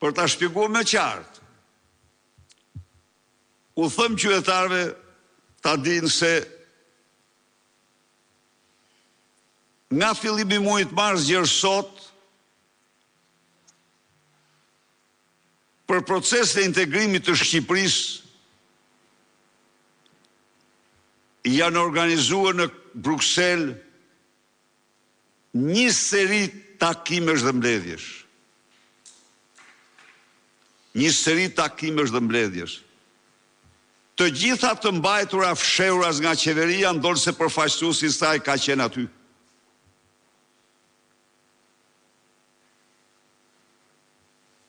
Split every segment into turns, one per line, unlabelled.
për ta shpjeguar më qartë. U them qytetarëve ta dinë se nga fillimi i muajit mars deri sot për procesin e integrimit të Shqipërisë janë organizuar në Bruksel një seri takimesh dhe mbledhjesh. Një seri takimesh dhe mbledhjesh. Të gjitha të mbajtura fshehuras nga qeveria ndonë se përfaqësuesi i saj ka qenë aty.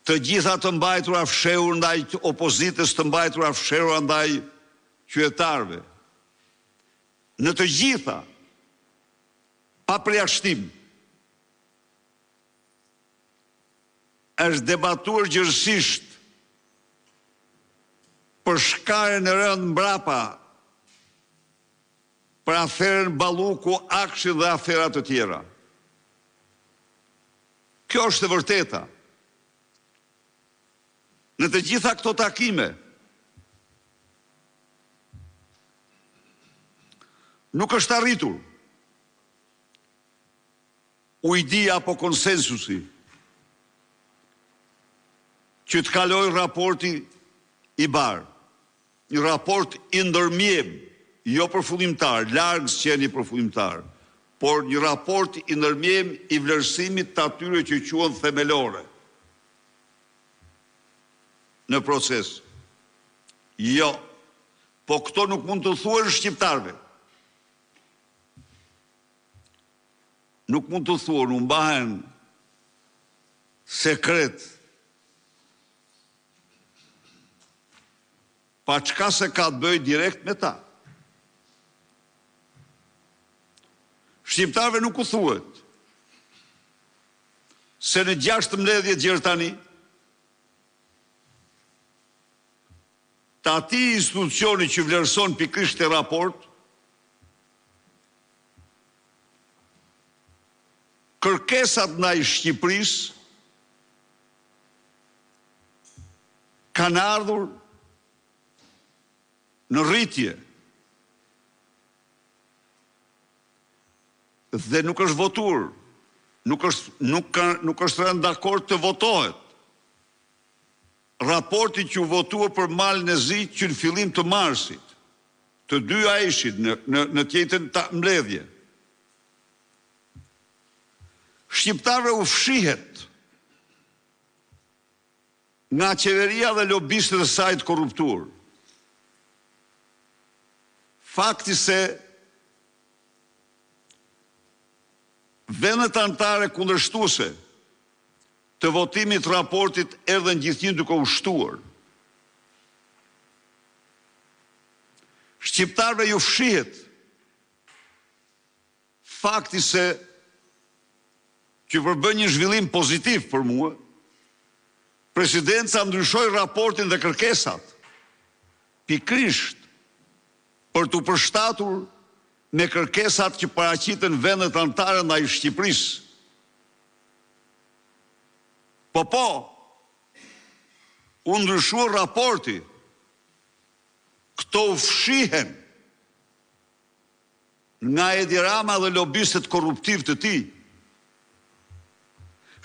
Të gjitha të mbajtura fshehur ndaj opozitës, të mbajtura fshehur ndaj qytetarëve. Në të gjitha, pa përjashtim, është debatuar gjithësisht për shkarjen e rënd mbrapa, për aferën Balluku, Akshi dhe afera të tjera. Kjo është e vërteta. Në të gjitha këto takime, nuk është arritur ujdia apo konsensusi që të kaloj raporti i barë. Një raport i ndërmjem, jo përfundimtar, largës qeni përfundimtar, por një raport i ndërmjem i vlerësimit të atyre që quhen themelore në proces. Jo, po këto nuk mund të thuhen shqiptarve. Nuk mund të thuhen, u mbahen sekret. Pa çka se ka të bëjë direkt me ta. Shqiptarve nuk u thuhet se në 16 gjertani të ati institucioni që vlerëson pikërisht e raport kërkesat ndaj Shqipërisë kanë ardhur në rritje dhe nuk është votuar, nuk është rënë dakord të votohet. Raporti që u votua për Malin e Zi që në fillim të marsit, të dyja ishit në të njëjtën mbledhje. Shqiptarëve u fshihet nga qeveria dhe lobistët e saj të korruptuar. Fakti se vendet anëtare kundërshtuese të votimit të raportit erdhën gjithnjë duke u shtuar. Shqiptarëve ju fshihet fakti se që përbën një zhvillim pozitiv për mua, presidenca ndryshoi raportin dhe kërkesat, pikrisht për të përshtatur me kërkesat që paraqiten vendet anëtare ndaj Shqipërisë. Po, u ndryshua raporti, këto u fshihen nga Edi Rama dhe lobistët korruptiv të tij.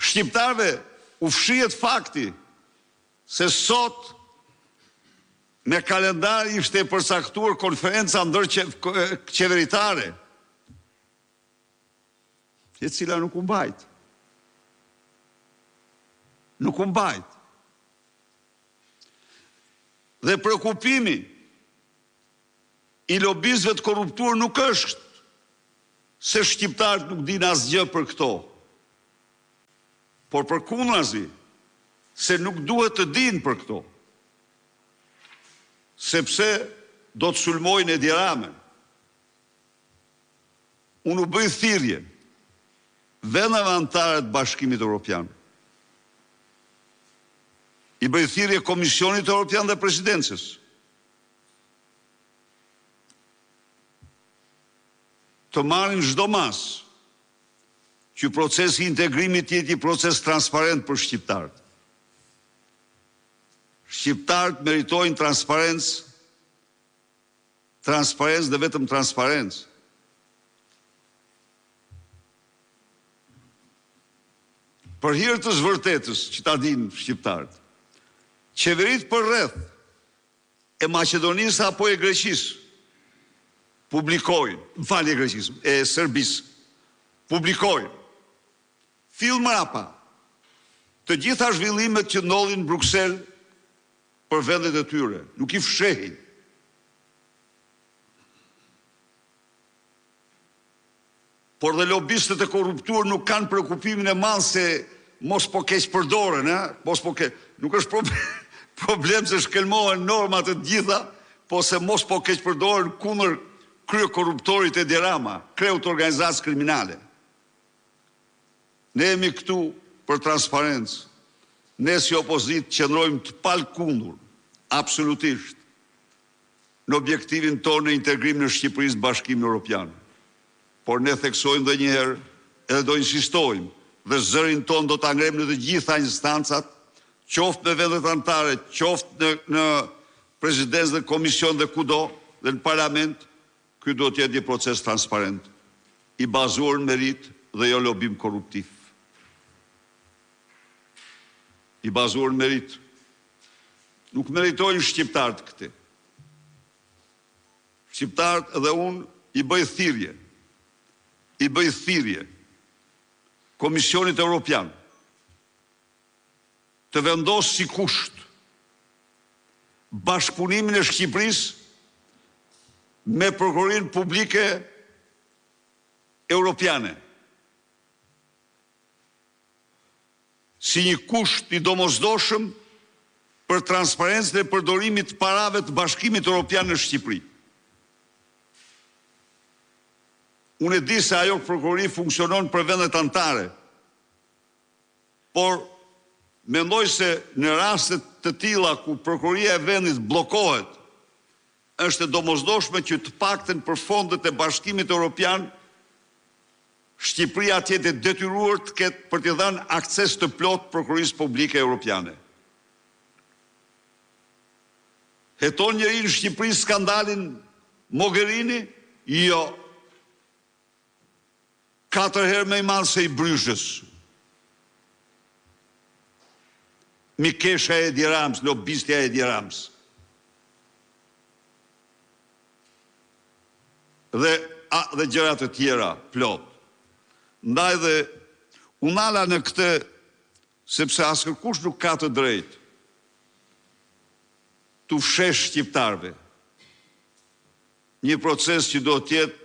Shqiptarëve u fshihet fakti se sot me kalendar ishte e përcaktuar konferenca ndërqeveritare, e cila nuk u mbajt. Nuk u mbajt. Dhe shqetësimi i lobistëve të korruptuar nuk është se shqiptarët nuk dinë asgjë për këto, por përkundrazi se nuk duhet të dinë për këto, sepse do të sulmojnë Edi Ramën. Unë u bëj thirrje vendeve anëtare të Bashkimit Evropian. I bëj thirrje Komisionit Evropian dhe Presidencës. Të marrin çdo mas që procesi i integrimit jetë një proces transparent për shqiptarët. Shqiptarët meritojnë transparencë dhe vetëm transparencë. Për hir të vërtetës që ta dinë shqiptarët, qeveritë përreth e Maqedonisë apo e Greqisë publikojnë, e Serbisë, publikojnë, fill mrapa, të gjitha zhvillimet që ndodhin në Bruksel për vendet e tyre, nuk i fshehin. Por dhe lobistët e korruptuar nuk kanë prekupimin e madh se mos po keq përdoren, nuk është problem se shkelmohen normat e gjitha, po se mos po keq përdoren kundër krye korruptorit e Dirama, kreut organizacë kriminale. Ne jemi këtu për transparencë. Ne si opozitë qëndrojmë të palkundur, absolutisht, në objektivin tonë në integrim në Shqipërisë Bashkimin Evropian. Por ne theksojmë dhe njëherë, edhe do insistojmë, dhe zërin tonë do të angrem në të gjitha instancat, qoftë në vendet anëtare, qoftë në prezidencë dhe komision dhe kudo, dhe në parlament, ky do të jetë një proces transparent, i bazuar në merit dhe jo lobim korruptiv. I bazuar në merit. Nuk meritojnë shqiptarët këte. Shqiptarët edhe unë i bëj thirrje Komisionit Evropian të vendosë si kusht bashkëpunimin e Shqipërisë me prokurorinë publike europiane. Si një kusht i domosdoshëm për transparencën e përdorimit të parave të Bashkimit Evropian në Shqipëri. Unë e di se ajo prokurori funksionon për vendet anëtare, por mendoj se në rastet të tilla ku prokuroria e vendit bllokohet, është e domosdoshme që të paktën për fondet e Bashkimit Evropian, Shqipëria të jetë e detyruar të ketë për t'i dhënë akses të plot prokurorisë publike europiane. Heton njëri në Shqipëri skandalin Mogherini? Jo. 4 herë më i madh se i Bryshës. Mikesha e Edi Rams, lobistja e Edi Rams. Dhe gjërat të tjera plot. Ndaj dhe unala në këtë, sepse asnjëkush nuk ka të drejtë të fshesh shqiptarëve një proces që do të jetë